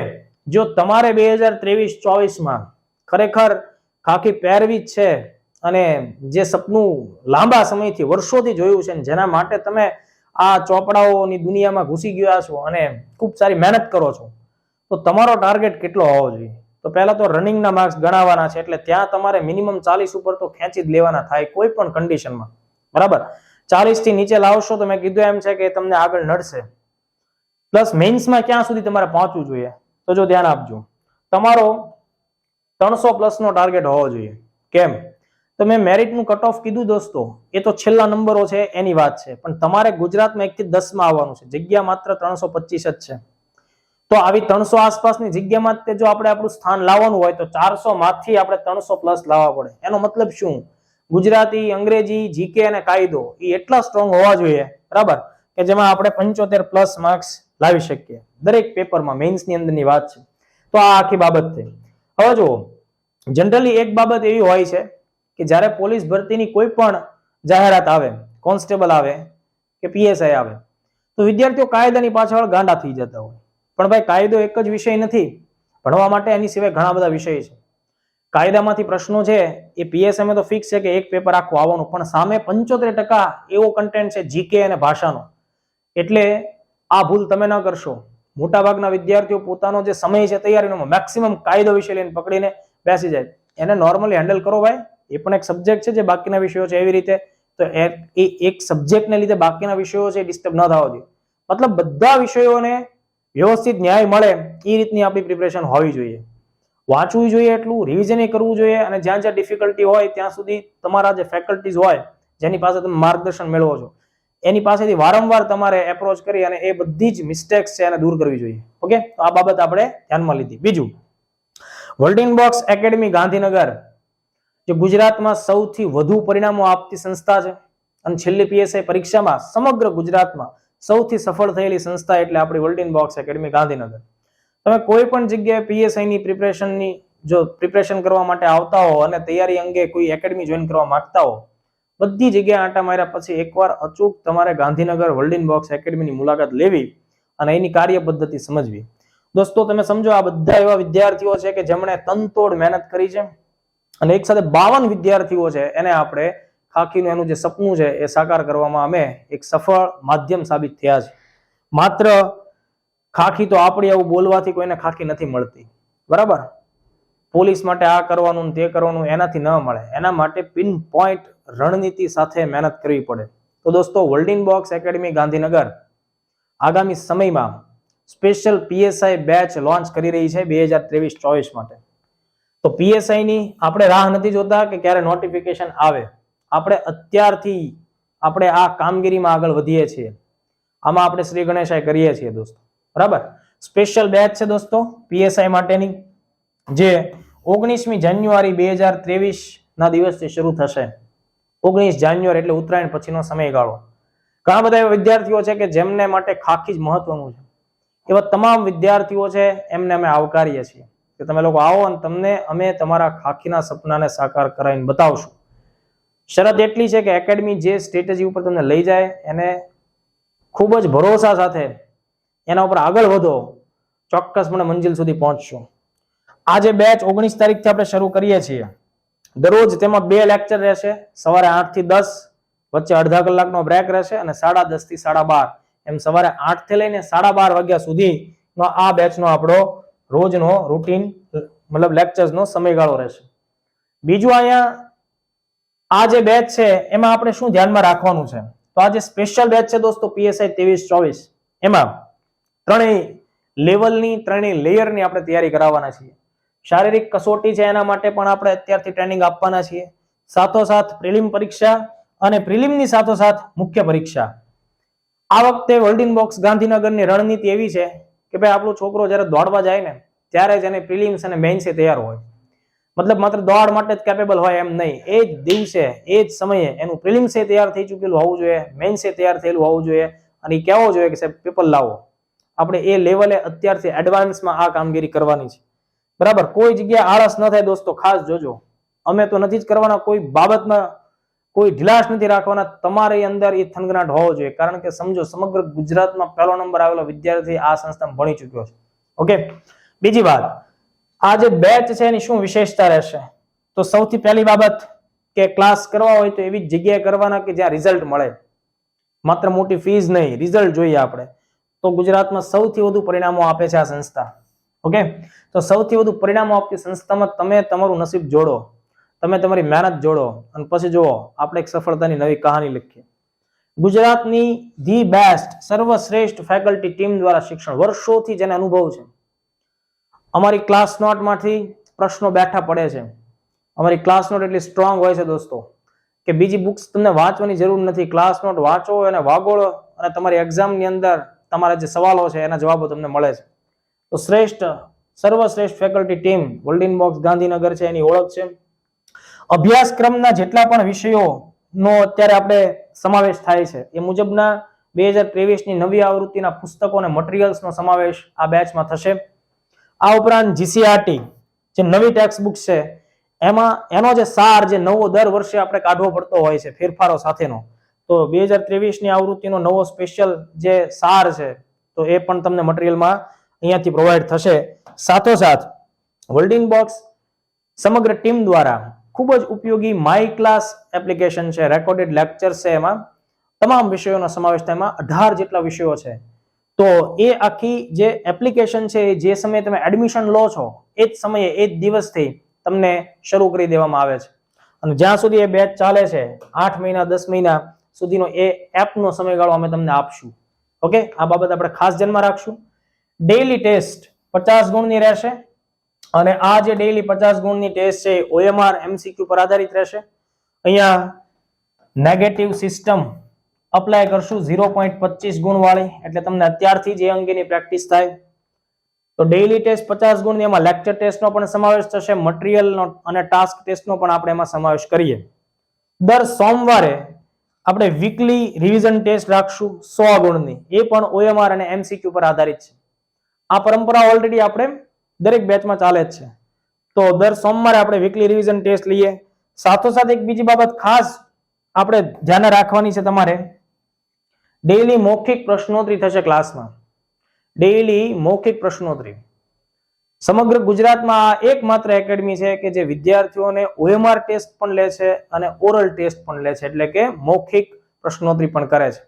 જો તમારે 2023-24 માં ખરેખર ખાખી પહેરવી જ છે અને જે સપનું લાંબા સમયથી વર્ષોથી જોયું છે જેના માટે તમે આ ચોપડાઓની દુનિયામાં ઘૂસી ગયા છો અને ખૂબ સારી મહેનત કરો છો, તો તમારો ટાર્ગેટ કેટલો હોવો જોઈએ? તો પહેલા તો રનિંગના માર્ક્સ ગણાવવાના છે, એટલે ત્યાં તમારે મિનિમમ 40 ઉપર તો ખેંચી જ લેવાના થાય કોઈ પણ કન્ડિશનમાં. બરાબર, 40 થી નીચે લાવશો તો મેં કીધું એમ છે કે તમને આગળ નડશે. પ્લસ મેઇન્સમાં ક્યાં સુધી તમારે પહોંચવું જોઈએ તો જો ધ્યાન આપજો, તમારો 300+ નો ટાર્ગેટ હોવો જોઈએ. કેમ? તો મેં મેરિટનું કટ ઓફ કીધું દોસ્તો, એ તો છેલ્લા નંબરો છે એની વાત છે, પણ તમારે ગુજરાતમાં 1 થી 10 માં આવવાનું છે. જગ્યા માત્ર 325 જ છે. તો આવી 300 આસપાસની જગ્યામાં જો આપણે આપણું સ્થાન લાવવાનું હોય તો 400 માંથી આપણે 300+ લાવવા પડે. એનો મતલબ શું? ગુજરાતી, અંગ્રેજી, જીકે અને કાયદો એ એટલા સ્ટ્રોંગ હોવા જોઈએ, બરાબર, કે જેમાં આપણે 75+ માર્ક્સ લાવી શકીએ દરેક પેપરમાં. મેઇન્સની અંદરની વાત છે. તો આ આખી બાબત થઈ. હવે જુઓ, જનરલી એક બાબત એવી હોય છે કે જ્યારે પોલીસ ભરતીની કોઈ પણ જાહેરાત આવે, કોન્સ્ટેબલ આવે કે પીએસઆઈ આવે, તો વિદ્યાર્થીઓ કાયદાની પાછળ ગાંડા થઈ જતા હોય. પણ ભાઈ, કાયદો એક જ વિષય નથી ભણવા માટે, એની સિવાય ઘણા બધા વિષય છે. કાયદામાંથી પ્રશ્નો છે એ પીએસઆઈ તો ફિક્સ છે કે એક પેપર આખું આવવાનું, પણ સામે 75% એવો કન્ટેન્ટ છે જીકે અને ભાષાનો. એટલે આ ભૂલ તમે ન કરશો. મોટાભાગના વિદ્યાર્થીઓ પોતાનો જે સમય છે તૈયારીનો મેક્સિમમ કાયદો વિષય લઈને પકડીને બેસી જાય. એને નોર્મલી હેન્ડલ કરો ભાઈ, એ પણ એક સબ્જેક્ટ છે જે બાકીના વિષયો છે એવી રીતે. તો એ એક સબ્જેક્ટને લીધે બાકીના વિષયો છે ડિસ્ટર્બ ન થવા જોઈએ. મતલબ બધા વિષયોને વ્યવસ્થિત ન્યાય મળે એ રીતની આપણી પ્રિપરેશન હોવી જોઈએ. વાંચવું જોઈએ, એટલું રિવિઝન કરવું જોઈએ, અને જ્યાં જ્યાં ડિફિકલ્ટી હોય ત્યાં સુધી તમારા જે ફેકલ્ટીઝ હોય જેની પાસે તમે માર્ગદર્શન મેળવો છો એની પાસેથી વારંવાર તમારે એપ્રોચ કરી અને એ બધી જ મિસ્ટેક્સ છે એને દૂર કરવી જોઈએ. ઓકે, તો આ બાબત આપણે ધ્યાનમાં લીધી. બીજું, વર્લ્ડિંગ બોક્સ એકેડમી ગાંધીનગર જે ગુજરાતમાં સૌથી વધુ પરિણામો આપતી સંસ્થા છે અને છેલ્લી પીએસઆઈ પરીક્ષામાં સમગ્ર ગુજરાતમાં સૌથી સફળ થયેલી સંસ્થા એટલે આપણી વર્લ્ડિંગ બોક્સ એકેડમી ગાંધીનગર. તમે કોઈ પણ જગ્યાએ પીએસઆઈની પ્રિપરેશનની જો પ્રિપરેશન કરવા માટે આવતા હો અને તૈયારી અંગે કોઈ એકેડમી જોઈન કરવા માંગતા હો, બધી જગ્યાએ આંટા માર્યા પછી એકવાર અચૂક તમારે ગાંધીનગર વર્લ્ડિંગ બોક્સ એકેડમીની મુલાકાત લેવી અને એની કાર્ય પદ્ધતિ સમજવી. દોસ્તો તમે સમજો, આ બધા એવા વિદ્યાર્થીઓ છે કે જેમણે તનતોડ મહેનત કરી છે અને એક સાથે 52 વિદ્યાર્થીઓ છે એને આપણે ખાખીનું એનું જે સપનું છે એ સાકાર કરવામાં અમે એક સફળ માધ્યમ સાબિત થયા છે. માત્ર ખાખી તો આપણી એવું બોલવાથી કોઈને ખાખી નથી મળતી, બરાબર. પોલીસ માટે આ કરવાનું તે કરવાનું એનાથી ન મળે. એના માટે પિન પોઈન્ટ રણનીતિ સાથે મહેનત કરવી પડે. તો દોસ્તો, વર્લ્ડિંગ બોક્સ એકેડમી ગાંધીનગર આગામી સમયમાં સ્પેશિયલ પીએસઆઈ બેચ લોન્ચ કરી રહી છે 2023-24 માટે. તો પીએસઆઈ ની આપણે રાહ નથી જોતા કે ક્યારે નોટિફિકેશન આવે. આપણે અત્યારથી આપણે આ કામગીરીમાં આગળ વધીએ છીએ. આમાં આપણે શ્રી ગણેશાય કરીએ છીએ દોસ્તો, બરાબર. સ્પેશિયલ બેચ છે દોસ્તો પીએસઆઈ માટેની, જે 19મી જાન્યુઆરી 2023 ના દિવસથી શરૂ થશે. 19 જાન્યુઆરી એટલે ઉત્તરાયણ પછીનો સમયગાળો. ઘણા બધા એવા વિદ્યાર્થીઓ છે કે જેમને માટે ખાખી જ મહત્વનું છે. એવા તમામ વિદ્યાર્થીઓ છે એમને અમે આવકારીએ છીએ કે તમે લોકો આવો અને તમને અમે તમારા ખાખીના સપનાને સાકાર કરાવીને બતાવશું. શરત એટલી છે કે એકેડમી જે સ્ટ્રેટેજી ઉપર તમને લઈ જાય એને ખૂબ જ ભરોસા સાથે એના ઉપર આગળ વધો, ચોક્કસપણે મંજિલ સુધી પહોંચશો. આજે બેચ 19 તારીખથી આપણે શરૂ કરીએ છીએ. દરરોજ તેમાં 2 લેક્ચર રહેશે, સવારે 8 થી 10, વચ્ચે અડધા કલાકનો બ્રેક રહેશે, અને 10:30 થી 12:30 એમ સવારે 8 થી લઈને 12:30 વાગ્યા સુધી આ બેચનો આપણો રોજનો રૂટીન મતલબ લેક્ચર્સનો સમયગાળો રહેશે. બીજું અહીંયા આ જે બેચ છે એમાં આપણે શું ધ્યાનમાં રાખવાનું છે, તો આ જે સ્પેશિયલ બેચ છે દોસ્તો પીએસઆઈ 23-24, એમાં ત્રણેય લેવલની ત્રણેય લેયરની આપણે તૈયારી કરાવવાના છીએ. શારીરિક કસોટી છે એના માટે પણ આપણે અત્યારથી ટ્રેનિંગ આપવાના છીએ. સાથોસાથ પ્રિલિમ પરીક્ષા અને પ્રિલિમની સાથોસાથ મુખ્ય પરીક્ષા. આ વખતે વર્લ્ડિંગ બોક્સ ગાંધીનગરની રણનીતિ એવી છે કે ભાઈ આપણો છોકરો જ્યારે દોડવા જાય ને ત્યારે જ એને પ્રિલિમ્સ અને મેઇન્સે તૈયાર હોય. મતલબ માત્ર દોડ માટે જ કેપેબલ હોય એમ નહીં, એ જ દિવસે એ જ સમયે એનું પ્રિલિમ્સે તૈયાર થઈ ચૂકેલું હોવું જોઈએ, મેઇન્સે તૈયાર થયેલું હોવું જોઈએ અને એ કહેવો જોઈએ કે સાહેબ પેપર લાવો. આપણે એ લેવલે અત્યારથી એડવાન્સમાં આ કામગીરી કરવાની છે. બરાબર, કોઈ જગ્યાએ આળસ ન થાય દોસ્તો, ખાસ જોજો. અમે તો નથી જ કરવાના, કોઈ બાબતમાં કોઈ ઢીલાશ નથી રાખવાના. તમારી અંદર એ થનગનાટ હોવો જોઈએ, કારણ કે સમજો સમગ્ર ગુજરાતમાં પહેલો નંબર આવેલો વિદ્યાર્થી આ સંસ્થામાં ભણી ચૂક્યો છે. ઓકે, બીજી વાત, આ જે બેચ છે એની શું વિશેષતા રહેશે, તો સૌથી પહેલી બાબત કે ક્લાસ કરવા હોય તો એવી જગ્યાએ કરવાના કે જ્યાં રિઝલ્ટ મળે. માત્ર મોટી ફીસ નહીં, રિઝલ્ટ જોઈએ આપણે. તો ગુજરાતમાં સૌથી વધુ પરિણામો આપે છે આ સંસ્થા. ઓકે, તો સૌથી વધુ પરિણામો આપતી સંસ્થામાં તમે તમારું નસીબ જોડો, તમે તમારી મહેનત જોડો અને પછી જુઓ આપણે એક સફળતાની નવી કહાની લખીએ. ગુજરાતની ધી બેસ્ટ સર્વશ્રેષ્ઠ ફેકલ્ટી ટીમ દ્વારા શિક્ષણ, વર્ષોથી જેને અનુભવ છે. અમારી ક્લાસ નોટમાંથી પ્રશ્નો બેઠા પડે છે. અમારી ક્લાસ નોટ એટલી સ્ટ્રોંગ હોય છે દોસ્તો કે બીજી બુક્સ તમને વાંચવાની જરૂર નથી. ક્લાસ નોટ વાંચો અને વાગોળો અને તમારી એક્ઝામની અંદર તમારા જે સવાલો છે એના જવાબો તમને મળે છે. તો સર્વશ્રેષ્ઠ ફેકલ્ટી ટીમ વર્લ્ડિંગ બોક્સ ગાંધીનગર છે, એની ઓળખ છે. અભ્યાસક્રમના જેટલા પણ વિષયોનો અત્યારે આપણે સમાવેશ થાય છે એ મુજબના 2023ની નવી આવૃત્તિના પુસ્તકો અને મટીરિયલ્સનો સમાવેશ આ બેચમાં થશે. આ ઉપરાંત જીસીઆરટી જે નવી ટેક્સ્ટ બુક છે એમાં એનો જે સાર જે નવો દર વર્ષે આપણે કાઢવો પડતો હોય છે ફેરફારો સાથેનો, તો 2023ની આવૃત્તિનો નવો સ્પેશિયલ જે સાર છે તો એ પણ તમને મટીરિયલમાં અહીંયાથી પ્રોવાઈડ થશે. સાથોસાથ વર્લ્ડિંગ બોક્સ સમગ્ર ટીમ દ્વારા ખૂબ જ ઉપયોગી માય ક્લાસ એપ્લિકેશન છે, રેકોર્ડેડ લેક્ચર્સ છે, એમાં તમામ વિષયોનો સમાવેશ થાય. એમાં 18 જેટલા વિષયો છે. તો એ આખી જે એપ્લિકેશન છે જે સમયે તમે એડમિશન લો છો એ જ સમયે એ જ દિવસથી તમને શરૂ કરી દેવામાં આવે છે અને જ્યાં સુધી એ બેચ ચાલે છે 8 મહિના 10 મહિના સુધીનો એ એપનો સમયગાળો અમે તમને આપશું. ઓકે, આ બાબત આપણે ખાસ ધ્યાનમાં રાખશું. ડેઈલી ટેસ્ટ 50 ગુણની રહેશે અને આ જે ડેઈલી 50 ગુણની ટેસ્ટ છે OMR MCQ પર આધારિત રહેશે. અહીંયા નેગેટિવ સિસ્ટમ અપ્લાય કરશું 0.25 ગુણ વાળી, એટલે તમને અત્યારથી જ એ અંગેની પ્રેક્ટિસ થાય. તો ડેઈલી ટેસ્ટ 50 ગુણની, એમાં લેક્ચર ટેસ્ટનો પણ સમાવેશ થશે, મટીરિયલનો અને ટાસ્ક ટેસ્ટનો પણ આપણે એમાં સમાવેશ કરીએ. દર સોમવારે આપણે વીકલી રિવિઝન ટેસ્ટ રાખશું 100 ગુણની, એ પણ OMR અને MCQ પર આધારિત છે. આ પરંપરા ઓલરેડી આપણે દરેક બેચમાં ચાલે જ છે. તો દર સોમવારે આપણે વીકલી રિવિઝન ટેસ્ટ લઈએ. સાથોસાથ એક બીજી બાબત ખાસ આપણે ધ્યાન રાખવાની છે, તમારે ડેઈલી મૌખિક પ્રશ્નોત્તરી થશે ક્લાસમાં. ડેઈલી મૌખિક પ્રશ્નોત્તરી. સમગ્ર ગુજરાતમાં આ એકમાત્ર એકેડમી છે કે જે વિદ્યાર્થીઓને OMR ટેસ્ટ પણ લે છે અને ઓરલ ટેસ્ટ પણ લે છે, એટલે કે મૌખિક પ્રશ્નોત્તરી પણ કરે છે.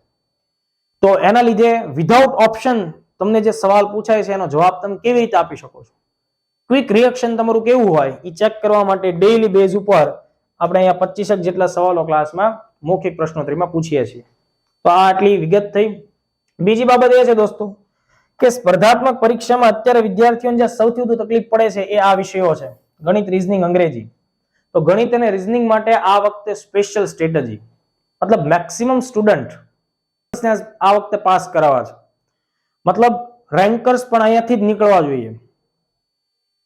તો એના લીધે વિધાઉટ ઓપ્શન તમને જે સવાલ પૂછાય છે એનો જવાબ તમે કેવી રીતે આપી શકો છો, ક્વિક રિએક્શન તમારું કેવું હોય એ ચેક કરવા માટે ડેઈલી બેઝ ઉપર આપણે અહીંયા 25 જેટલા સવાલો ક્લાસમાં મૌખિક પ્રશ્નોત્તરીમાં પૂછીએ છીએ. તો આ આટલી વિગત થઈ. બીજી બાબત એ છે દોસ્તો કે સ્પર્ધાત્મક પરીક્ષામાં અત્યારે વિદ્યાર્થીઓને જે સૌથી વધુ તકલીફ પડે છે એ આ વિષયો છે, ગણિત, રીઝનિંગ, અંગ્રેજી. તો ગણિત અને રીઝનિંગ માટે આ વખતે સ્પેશિયલ સ્ટ્રેટેજી, મતલબ મેક્સિમમ સ્ટુડન્ટ આ વખતે પાસ કરાવવા છે. મતલબ રેન્કર્સ પણ અહીંયાથી જ નીકળવા જોઈએ.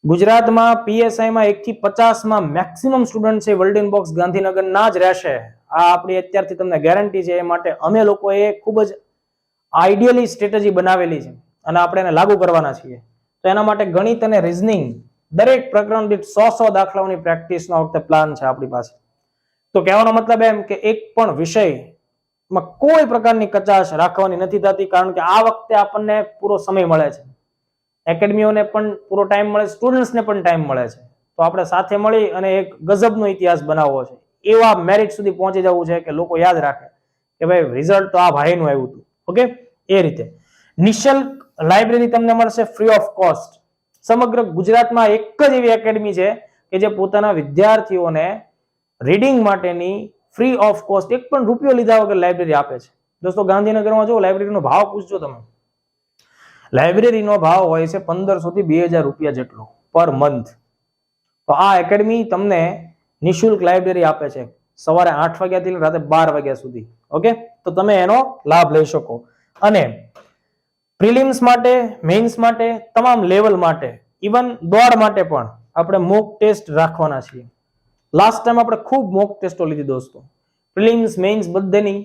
ગુજરાતમાં પીએસઆઈમાં 1 થી 50માં મેક્સિમમ સ્ટુડન્ટ છે વર્લ્ડિંગ બોક્સ ગાંધીનગરના જ રહેશે. આ આપણી અત્યારથી તમને ગેરંટી છે. એ માટે અમે લોકોએ ખૂબ જ આઈડિયલી સ્ટ્રેટેજી બનાવેલી છે અને આપણે એને લાગુ કરવાના છીએ. તો એના માટે ગણિત અને રીઝનિંગ દરેક પ્રકરણ દીઠ 100 દાખલાઓની પ્રેક્ટિસનો આ વખતે પ્લાન છે આપણી પાસે. તો કહેવાનો મતલબ એમ કે એક પણ વિષયમાં કોઈ પ્રકારની કચાશ રાખવાની નથી થતી, કારણ કે આ વખતે આપણને પૂરો સમય મળે છે, એકેડમીઓને પણ પૂરો ટાઈમ મળે, સ્ટુડન્ટ્સને પણ ટાઈમ મળે છે. તો આપણે સાથે મળી અને એક ગજબનો ઇતિહાસ બનાવવો છે, એવા મેરિટ સુધી પહોંચી જવું છે કે લોકો યાદ રાખે કે ભાઈ રિઝલ્ટ તો આ ભાઈનું આવ્યું હતું. ઓકે, એ રીતે નિઃશુલ્ક લાઇબ્રેરી તમને મળશે ફ્રી ઓફ કોસ્ટ. સમગ્ર ગુજરાતમાં એક જ એવી એકેડમી છે કે જે પોતાના વિદ્યાર્થીઓને રીડિંગ માટેની ફ્રી ઓફ કોસ્ટ એક પણ રૂપિયો લીધા વગર લાઇબ્રેરી આપે છે. દોસ્તો ગાંધીનગરમાં જો લાઇબ્રેરીનો ભાવ પૂછજો તમે, લાઇબ્રેરીનો ભાવ હોય છે 1500 થી 2000 રૂપિયા જેટલો પર મંથ. તો આ એકેડમી તમને નિઃશુલ્ક લાઇબ્રેરી આપે છે સવારે 8 વાગ્યાથી રાતે 12 વાગ્યા સુધી. ઓકે, તો તમે એનો લાભ લઈ શકો. અને પ્રિલિમ્સ માટે, મેઇન્સ માટે, તમામ લેવલ માટે, ઇવન દોડ માટે પણ આપણે મોક ટેસ્ટ રાખવાના છીએ. લાસ્ટ ટાઈમ આપણે ખૂબ મોક ટેસ્ટો લીધી દોસ્તો, પ્રિલિમ્સ મેઇન્સ બધેની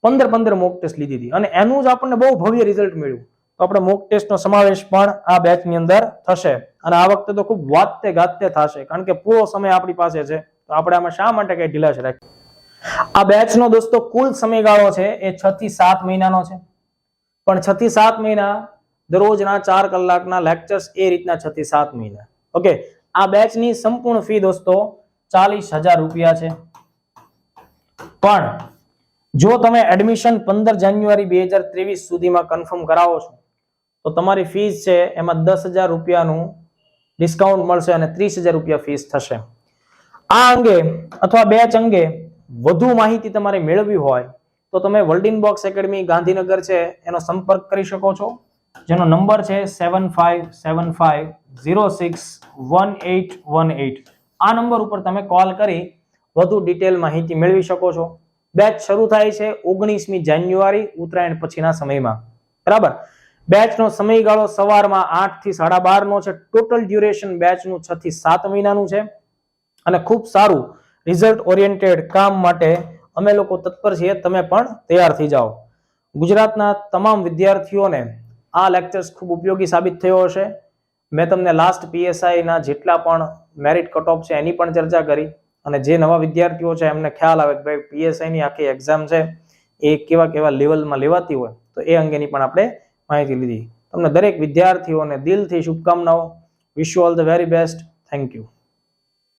15 મોક ટેસ્ટ લીધી હતી અને એનું જ આપણને બહુ ભવ્ય રિઝલ્ટ મળ્યું. તો આપણે મોક ટેસ્ટનો સમાવેશ પણ આ બેચની અંદર થશે અને આ વખતે તો ખૂબ વાતે ગાતે થશે કારણ કે પૂરો સમય આપણી પાસે છે. તો આપણે આમાં શા માટે કઈ ઢીલાશ રાખીએ. આ બેચનો દોસ્તો કુલ સમયગાળો છે એ 6 થી 7 મહિનાનો છે, પણ 6 થી 7 મહિના દરરોજના 4 કલાકના લેક્ચર્સ, એ રીતના 6 થી 7 મહિના. ઓકે, આ બેચની સંપૂર્ણ ફી દોસ્તો 40,000 રૂપિયા છે. પણ જો તમે એડમિશન 15 જાન્યુઆરી 2023 સુધીમાં કન્ફર્મ કરાવો છો તો તમારી ફીસ છે એમાં 10,000 રૂપિયાનું ડિસ્કાઉન્ટ મળશે અને 30,000 રૂપિયા ફીસ થશે. આ અંગે અથવા બેચ અંગે વધુ માહિતી તમારે મેળવવી હોય તો તમે વર્લ્ડિન બોક્સ એકેડમી ગાંધીનગર છે એનો સંપર્ક કરી શકો છો, જેનો નંબર છે 7575061818. આ નંબર ઉપર તમે કોલ કરી વધુ ડિટેલ માહિતી મેળવી શકો છો. બેચ શરૂ થાય છે 19મી જાન્યુઆરી ઉત્તરાયણ પછીના સમયમાં. બરાબર, બેચનો સમયગાળો સવારમાં 8 થી 12:30 નો છે. ટોટલ ડ્યુરેશન બેચનું 6 થી 7 મહિનાનું છે અને ખૂબ સારું રિઝલ્ટ ઓરિએન્ટેડ કામ માટે અમે લોકો તત્પર છીએ. તમે પણ તૈયાર થઈ જાઓ. ગુજરાતના તમામ વિદ્યાર્થીઓને આ લેક્ચર્સ ખૂબ ઉપયોગી સાબિત થયો હશે. મેં તમને લાસ્ટ PSI ના જેટલા પણ મેરિટ કટ ઓફ છે એની પણ ચર્ચા કરી અને જે નવા વિદ્યાર્થીઓ છે એમને ખ્યાલ આવે કે ભાઈ PSI ની આખી એક્ઝામ છે એ કેવા કેવા લેવલમાં લેવાતી હોય તો એ અંગેની પણ આપણે માહિતી લીધી. તમને દરેક વિદ્યાર્થીઓને દિલથી શુભકામનાઓ. Wish you all the very best. Thank you.